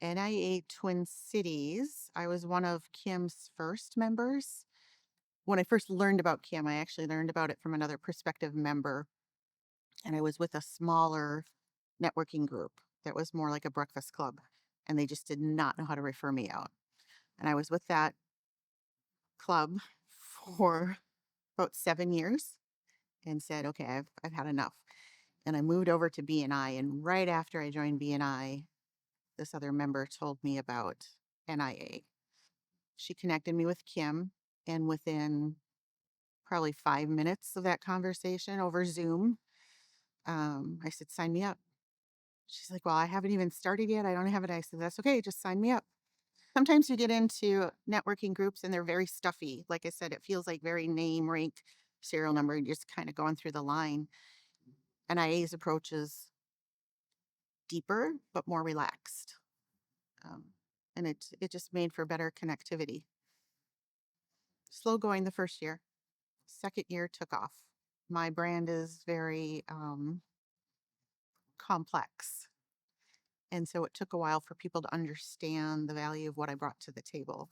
NIA Twin Cities. I was one of Kim's first members. When I first learned about Kim, I actually learned about it from another prospective member, and I was with a smaller networking group that was more like a breakfast club, and they just did not know how to refer me out. And I was with that club for about 7 years and said, okay, I've had enough. And I moved over to BNI. And right after I joined BNI, this other member told me about NIA. She connected me with Kim, and within probably 5 minutes of that conversation over Zoom, I said, sign me up. She's like, well, I haven't even started yet. I don't have it. I said, that's okay. Just sign me up. Sometimes you get into networking groups and they're very stuffy. Like I said, it feels like very name, rank, serial number, and just kind of going through the line. NIA's approach is deeper, but more relaxed. Um, and it just made for better connectivity. Slow going the first year. Second year took off. My brand is very complex. And so it took a while for people to understand the value of what I brought to the table.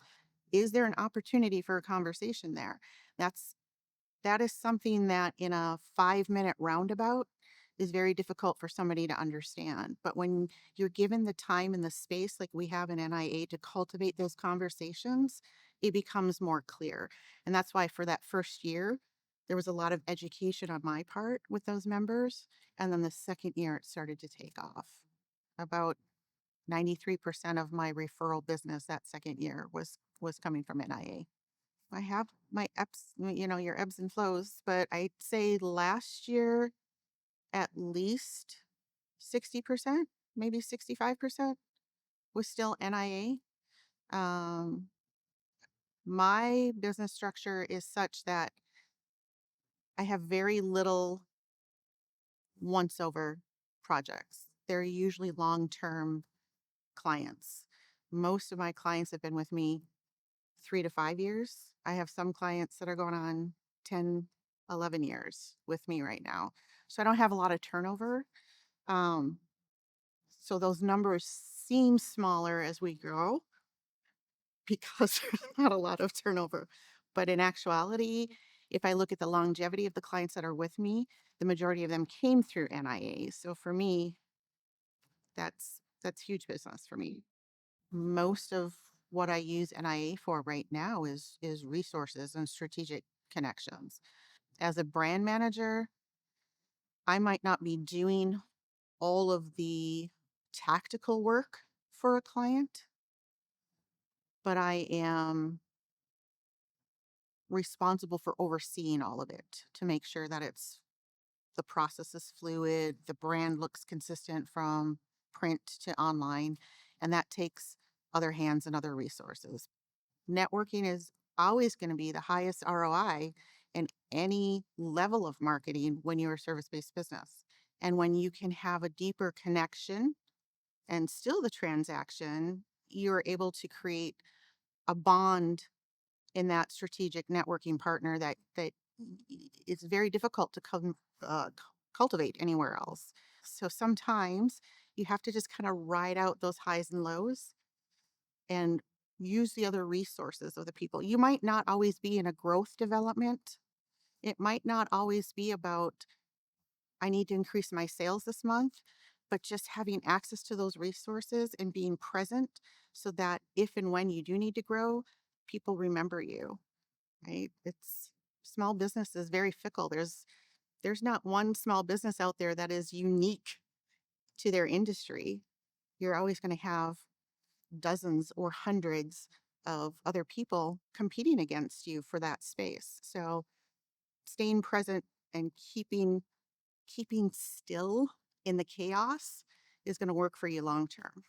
Is there an opportunity for a conversation there? That is something that in a 5-minute roundabout is very difficult for somebody to understand. But when you're given the time and the space, like we have in NIA, to cultivate those conversations, it becomes more clear. And that's why for that first year, there was a lot of education on my part with those members. And then the second year, it started to take off. About 93% of my referral business that second year was coming from NIA. I have my ebbs, your ebbs and flows, but I'd say last year at least 60%, maybe 65% was still NIA. My business structure is such that I have very little once over projects. They're usually long-term clients. Most of my clients have been with me 3 to 5 years. I have some clients that are going on 10, 11 years with me right now. So I don't have a lot of turnover. Um, so those numbers seem smaller as we grow because there's not a lot of turnover. But in actuality, if I look at the longevity of the clients that are with me, the majority of them came through NIA. So for me, that's huge business for me. Most of what I use NIA for right now is resources and strategic connections. As a brand manager, I might not be doing all of the tactical work for a client, but I am responsible for overseeing all of it to make sure that the process is fluid, the brand looks consistent from print to online, and that takes other hands and other resources. Networking is always going to be the highest ROI in any level of marketing when you're a service-based business. And when you can have a deeper connection and still the transaction, you're able to create a bond in that strategic networking partner that it's very difficult to cultivate anywhere else. So sometimes you have to just kind of ride out those highs and lows and use the other resources of the people. You might not always be in a growth development. It might not always be about, I need to increase my sales this month, but just having access to those resources and being present so that if and when you do need to grow, people remember you, right? It's small business is very fickle. There's not one small business out there that is unique to their industry. You're always going to have dozens or hundreds of other people competing against you for that space. So staying present and keeping still in the chaos is going to work for you long term.